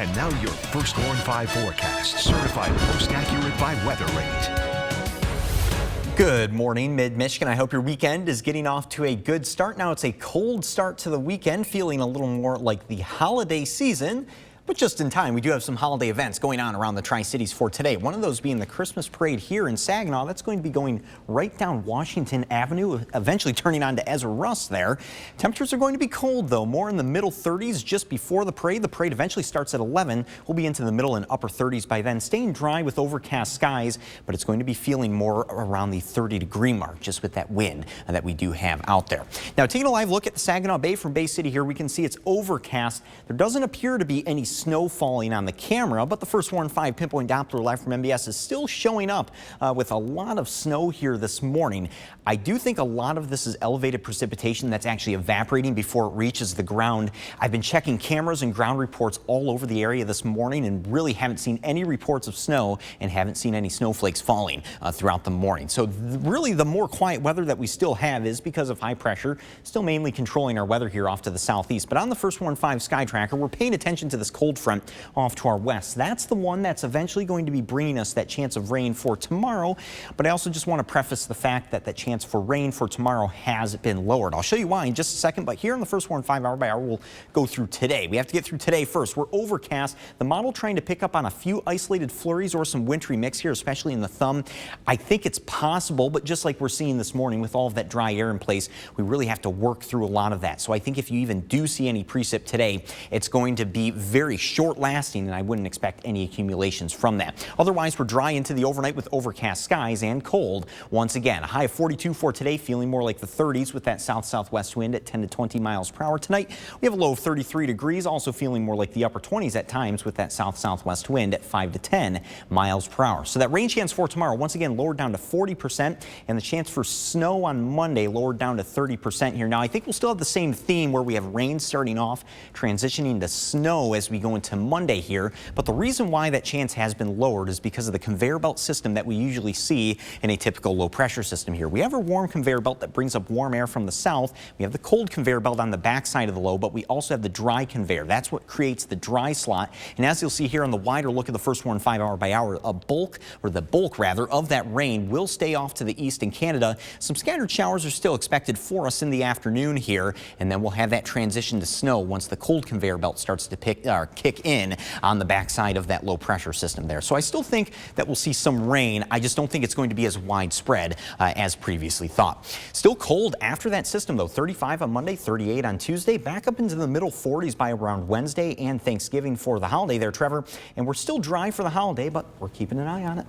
And now your first Warn 5 forecast, certified post-accurate by Weather Rate. Good morning, Mid-Michigan. I hope your weekend is getting off to a good start. Now it's a cold start to the weekend, feeling a little more like the holiday season. But just in time, we do have some holiday events going on around the Tri-Cities for today. One of those being the Christmas parade here in Saginaw. That's going to be going right down Washington Avenue, eventually turning on to Ezra Russ there. Temperatures are going to be cold, though, more in the middle 30s just before the parade. The parade eventually starts at 11. We'll be into the middle and upper 30s by then, staying dry with overcast skies, but it's going to be feeling more around the 30-degree mark just with that wind that we do have out there. Now, taking a live look at the Saginaw Bay from Bay City here, we can see it's overcast. There doesn't appear to be any snow falling on the camera, but the first Warn 5 pinpoint Doppler live from MBS is still showing up with a lot of snow here this morning. I do think a lot of this is elevated precipitation that's actually evaporating before it reaches the ground. I've been checking cameras and ground reports all over the area this morning and really haven't seen any reports of snow and haven't seen any snowflakes falling throughout the morning. So really the more quiet weather that we still have is because of high pressure, still mainly controlling our weather here off to the southeast. But on the first Warn 5 sky tracker, we're paying attention to this cold front off to our west. That's the one that's eventually going to be bringing us that chance of rain for tomorrow. But I also just want to preface the fact that that chance for rain for tomorrow has been lowered. I'll show you why in just a second, but here in the first Warn 5 hour by hour, we'll go through today. We have to get through today first. We're overcast. The model trying to pick up on a few isolated flurries or some wintry mix here, especially in the thumb. I think it's possible, but just like we're seeing this morning with all of that dry air in place, we really have to work through a lot of that. So I think if you even do see any precip today, it's going to be very short lasting, and I wouldn't expect any accumulations from that. Otherwise, we're dry into the overnight with overcast skies and cold. Once again, a high of 42 for today, feeling more like the 30s with that south-southwest wind at 10 to 20 miles per hour. Tonight, we have a low of 33 degrees, also feeling more like the upper 20s at times with that south-southwest wind at 5 to 10 miles per hour. So that rain chance for tomorrow, once again, lowered down to 40%, and the chance for snow on Monday lowered down to 30% here. Now, I think we'll still have the same theme where we have rain starting off, transitioning to snow as we go into Monday here, but the reason why that chance has been lowered is because of the conveyor belt system that we usually see in a typical low pressure system here. We have a warm conveyor belt that brings up warm air from the south. We have the cold conveyor belt on the back side of the low, but we also have the dry conveyor. That's what creates the dry slot. And as you'll see here on the wider look at the first Warn 5 hour by hour, the bulk of that rain will stay off to the east in Canada. Some scattered showers are still expected for us in the afternoon here, and then we'll have that transition to snow once the cold conveyor belt starts to kick in on the backside of that low pressure system there. So I still think that we'll see some rain. I just don't think it's going to be as widespread as previously thought. Still cold after that system though. 35 on Monday, 38 on Tuesday, back up into the middle 40s by around Wednesday and Thanksgiving for the holiday there, Trevor. And we're still dry for the holiday, but we're keeping an eye on it.